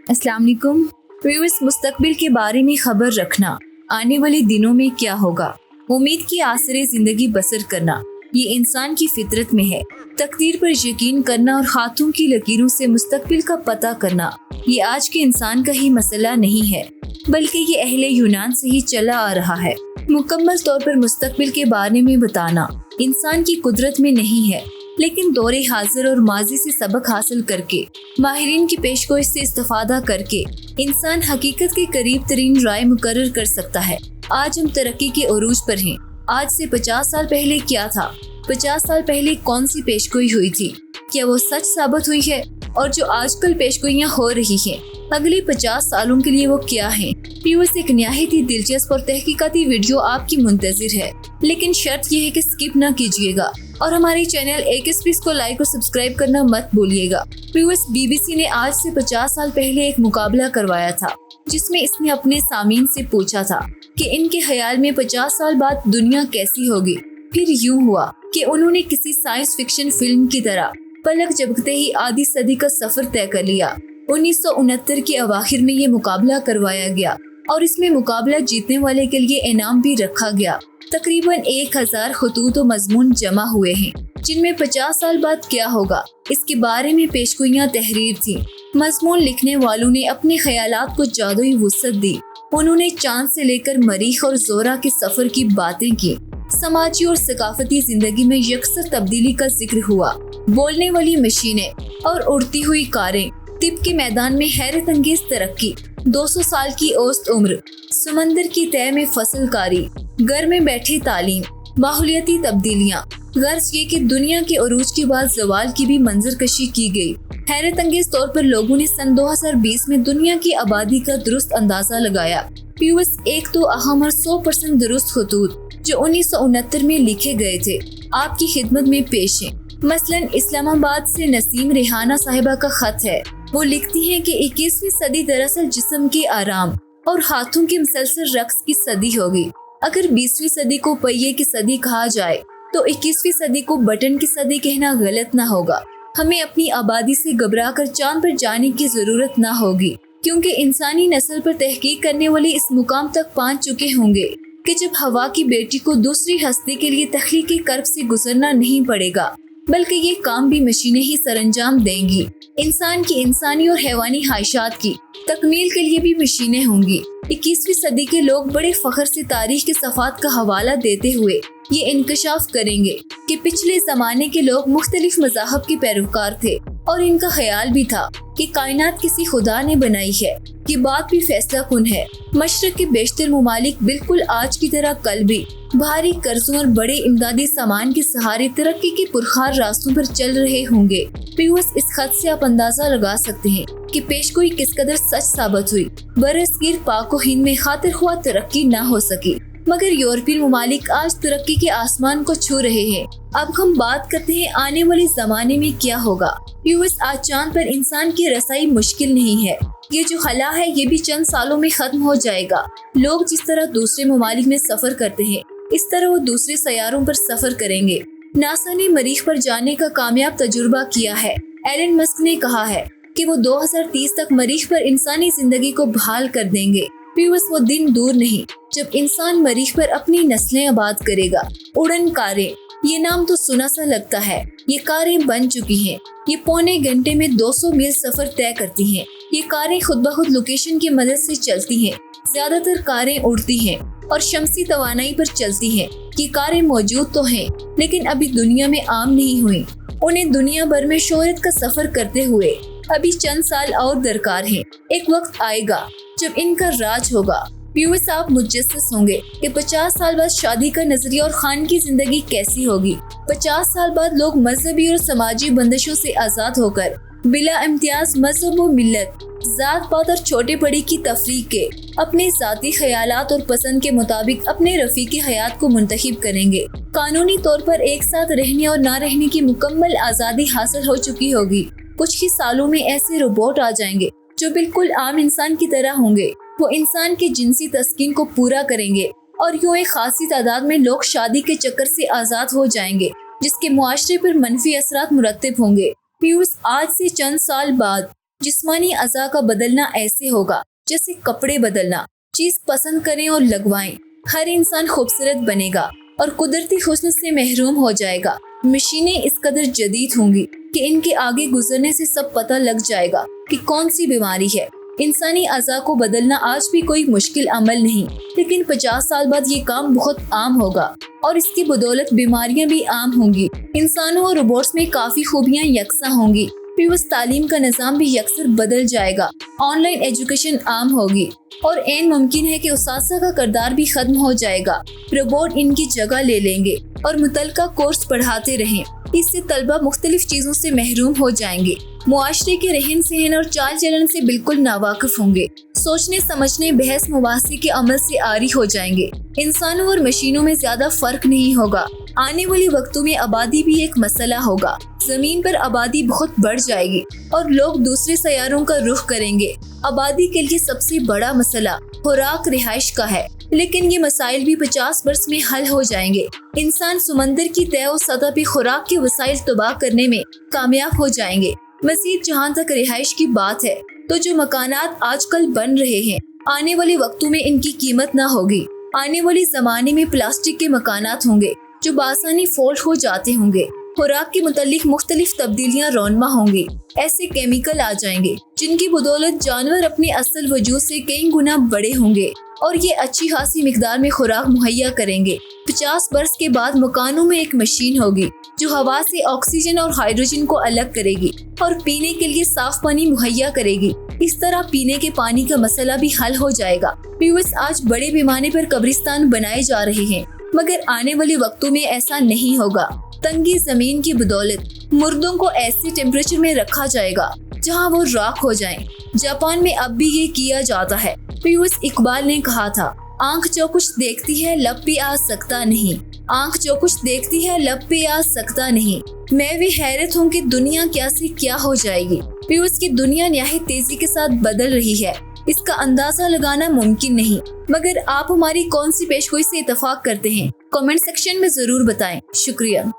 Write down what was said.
अस्सलाम वालेकुम व्यूअर्स। मुस्तकबिल के बारे में खबर रखना, आने वाले दिनों में क्या होगा, उम्मीद की आसरे जिंदगी बसर करना, ये इंसान की फितरत में है। तकदीर पर यकीन करना और हाथों की लकीरों से मुस्तकबिल का पता करना, ये आज के इंसान का ही मसला नहीं है, बल्कि ये अहले यूनान से ही चला आ रहा है। मुकम्मल तौर पर मुस्तकबिल के बारे में बताना इंसान की कुदरत में नहीं है, लेकिन दौरे हाजिर और माजी से सबक हासिल करके, माहिरीन की पेशगोई से इस्तेफादा करके इंसान हकीकत के करीब तरीन राय मुकर्रर कर सकता है। आज हम तरक्की के उरूज पर हैं। आज से 50 साल पहले क्या था, 50 साल पहले कौन सी पेशगोई हुई थी, क्या वो सच साबित हुई है, और जो आजकल पेशगोइयाँ हो रही हैं अगले 50 सालों के लिए वो क्या हैं। व्यूअर्स, एक निहायत ही दिलचस्प और तहकीकाती वीडियो आपकी मुंतजिर है, लेकिन शर्त यह है कि स्किप ना कीजिएगा और हमारे चैनल AKSpeaks को लाइक और सब्सक्राइब करना मत भूलिएगा। व्यूअर्स, BBC ने आज से 50 साल पहले एक मुकाबला करवाया था, जिसमें इसने अपने सामीन से पूछा था कि इनके ख्याल में 50 साल बाद दुनिया कैसी होगी। फिर यूं हुआ कि उन्होंने किसी साइंस फिक्शन फिल्म की तरह पलक झपकते ही आधी सदी का सफर तय कर लिया। 1969 के अवाखिर में ये मुकाबला करवाया गया और इसमें मुकाबला जीतने वाले के लिए इनाम भी रखा गया। तकरीबन 1000 खतूत मजमून जमा हुए हैं, जिनमें 50 साल बाद क्या होगा इसके बारे में पेशगोइयाँ तहरीर थी। मजमून लिखने वालों ने अपने ख्यालात को जादुई वुसअत दी। उन्होंने चांद से लेकर मरीख और जोरा के सफर की बातें की। समाजी और सकाफती जिंदगी में यकसर तब्दीली का जिक्र हुआ। बोलने वाली मशीनें और उड़ती हुई कारें, तिब के मैदान में हैरत अंगेज तरक्की, 200 साल की औसत उम्र, समंदर की तह में फसलकारी, घर में बैठे तालीम, माहौलियाती तब्दीलियाँ। गर्ज ये कि दुनिया के अरूज के बाद जवाल की भी मंजरकशी की गई। हैरत अंगेज तौर पर लोगों ने सन 2020 में दुनिया की आबादी का दुरुस्त अंदाजा लगाया। व्यूअर्स, एक तो अहम और 100% दुरुस्त खतूत जो 1969 में लिखे गए थे आपकी खिदमत में पेश हैं। मसलन इस्लामाबाद से नसीम रेहाना साहिबा का खत है। वो लिखती हैं कि 21वीं सदी दरअसल जिस्म के आराम और हाथों के मुसलसल रक्स की सदी होगी। अगर 20वीं सदी को पहिए की सदी कहा जाए तो 21वीं सदी को बटन की सदी कहना गलत ना होगा। हमें अपनी आबादी से घबरा कर चांद पर जाने की जरूरत ना होगी, क्योंकि इंसानी नस्ल पर तहकीक करने वाले इस मुकाम तक पहुंच चुके होंगे कि जब हवा की बेटी को दूसरी हस्ती के लिए तख्लीकी कर्ब से गुजरना नहीं पड़ेगा, बल्कि ये काम भी मशीनें ही सरंजाम देंगी। इंसान की इंसानी और हैवानी ख्वाहिशात की तकमील के लिए भी मशीनें होंगी। 21वीं सदी के लोग बड़े फख्र से तारीख के सफ़ात का हवाला देते हुए ये इंकशाफ करेंगे कि पिछले जमाने के लोग मुख्तलिफ मज़ाहब के पैरोकार थे और इनका ख्याल भी था कि कायनात किसी खुदा ने बनाई है। ये बात भी फैसला कुन है। मशरक के बेशतर मुमालिक बिल्कुल आज की तरह कल भी भारी कर्जों और बड़े इमदादी सामान के सहारे तरक्की के पुरखार रास्तों पर चल रहे होंगे। व्यूअर्स, इस खत से आप अंदाजा लगा सकते हैं कि पेशगोई किस कदर सच साबित हुई। बरसगीर पाक व हिंद में खातिर ख्वाह तरक्की न हो सकी, मगर यूरोपीय मुमालिक आज तरक्की के आसमान को छू रहे हैं। अब हम बात करते हैं आने वाले जमाने में क्या होगा। व्यूअर्स, आज चांद पर इंसान की रसाई मुश्किल नहीं है। ये जो खला है ये भी चंद सालों में खत्म हो जाएगा। लोग जिस तरह दूसरे मुमालिक में सफर करते हैं, इस तरह वो दूसरे सैयारों पर सफर करेंगे। नासा ने मरीख पर जाने का कामयाब तजुर्बा किया है। एलन मस्क ने कहा है कि वो 2030 तक मरीख पर इंसानी जिंदगी को बहाल कर देंगे। व्यूअर्स, वो दिन दूर नहीं जब इंसान मरीख पर अपनी नस्लें आबाद करेगा। उड़न कारें, ये नाम तो सुना सा लगता है। ये कारें बन चुकी हैं। ये पौने घंटे में 200 मील सफर तय करती हैं। ये कारें खुद ब खुद लोकेशन की मदद से चलती हैं। ज्यादातर कारें उड़ती हैं और शमसी तवानाई पर चलती हैं। ये कारें मौजूद तो हैं, लेकिन अभी दुनिया में आम नहीं हुई। उन्हें दुनिया भर में शोहरत का सफर करते हुए अभी चंद साल और दरकार हैं। एक वक्त आएगा जब इनका राज होगा। व्यूअर्स, आप मुज्जस्सिस होंगे कि 50 साल बाद शादी का नजरिया और खान की जिंदगी कैसी होगी। 50 साल बाद लोग मजहबी और समाजी बंदिशों से आजाद होकर बिला इम्तियाज मजहब व मिल्लत, जात पात और छोटे बड़े की तफरीक के अपने जाती ख्यालात और पसंद के मुताबिक अपने रफीकी हयात को मुंतखब करेंगे। कानूनी तौर पर एक साथ रहने और ना रहने की मुकम्मल आज़ादी हासिल हो चुकी होगी। कुछ ही सालों में ऐसे रोबोट आ जाएंगे जो बिल्कुल आम इंसान की तरह होंगे। वो इंसान के जिनसी तस्कीन को पूरा करेंगे और यूं एक खासी तादाद में लोग शादी के चक्कर से आज़ाद हो जाएंगे, जिसके मुआशरे पर मनफी असरात मुरत्तिब होंगे। व्यूअर्स, आज से चंद साल बाद जिस्मानी अज़ा का बदलना ऐसे होगा जैसे कपड़े बदलना, चीज पसंद करें और लगवाएं। हर इंसान खूबसूरत बनेगा और कुदरती हुस्न से महरूम हो जाएगा। मशीनें इस कदर जदीद होंगी कि इनके आगे गुजरने से सब पता लग जाएगा कि कौन सी बीमारी है। इंसानी अज़ा को बदलना आज भी कोई मुश्किल अमल नहीं, लेकिन 50 साल बाद ये काम बहुत आम होगा और इसकी बदौलत बीमारियां भी आम होंगी। इंसानों और रोबोट्स में काफी खूबियां यकसा होंगी। फिर तालीम का निज़ाम भी यकसर बदल जाएगा। ऑनलाइन एजुकेशन आम होगी और ऐन मुमकिन है कि उस्ताज़ का किरदार भी खत्म हो जाएगा। रोबोट इनकी जगह ले लेंगे और मुतलका कोर्स पढ़ाते रहें। इससे तलबा मुख्तलिफ चीज़ों से महरूम हो जाएंगे। मुआशरे के रहन सहन और चाल चलन से बिल्कुल नावाकिफ होंगे। सोचने समझने बहस मुबासी के अमल से आरी हो जाएंगे। इंसानों और मशीनों में ज्यादा फर्क नहीं होगा। आने वाले वक्तों में आबादी भी एक मसला होगा। जमीन पर आबादी बहुत बढ़ जाएगी और लोग दूसरे सैयारों का रुख करेंगे। आबादी के लिए सबसे बड़ा मसला खुराक रिहाइश का है, लेकिन ये मसाइल भी 50 वर्ष में हल हो जाएंगे। इंसान समंदर की तय और सतह पे खुराक के वसाइल तबाह करने में कामयाब हो जाएंगे। मजीद जहाँ तक रिहाइश की बात है, तो जो मकानात आजकल बन रहे हैं, आने वाले वक्तों में इनकी कीमत न होगी। आने वाले जमाने में प्लास्टिक के मकानात होंगे जो बासानी फोल्ड हो जाते होंगे। खुराक के मुतालिक मुख्तलिफ तब्दीलियाँ रौनमा होंगी। ऐसे केमिकल आ जाएंगे जिनकी बदौलत जानवर अपने असल वजूद से कई गुना बड़े होंगे और ये अच्छी खासी मिकदार में खुराक मुहैया करेंगे। 50 वर्ष के बाद मकानों में एक मशीन होगी जो हवा से ऑक्सीजन और हाइड्रोजन को अलग करेगी और पीने के लिए साफ पानी मुहैया करेगी। इस तरह पीने के पानी का मसला भी हल हो जाएगा। व्यूअर्स, आज बड़े पैमाने पर कब्रिस्तान बनाए जा रहे हैं, मगर आने वाले वक्तों में ऐसा नहीं होगा। तंगी जमीन की बदौलत मुर्दों को ऐसे टेम्परेचर में रखा जाएगा जहां वो राख हो जाएं। जापान में अब भी ये किया जाता है। व्यूअर्स, इकबाल ने कहा था, आंख जो कुछ देखती है लब पे आ सकता नहीं। आंख जो कुछ देखती है लब पे आ सकता नहीं। मैं भी हैरत हूँ कि दुनिया क्या से क्या हो जाएगी। व्यूअर्स, की दुनिया निहायत तेजी के साथ बदल रही है। इसका अंदाजा लगाना मुमकिन नहीं, मगर आप हमारी कौन सी पेशगोई से इत्तेफाक करते हैं? कमेंट सेक्शन में जरूर बताएं। शुक्रिया।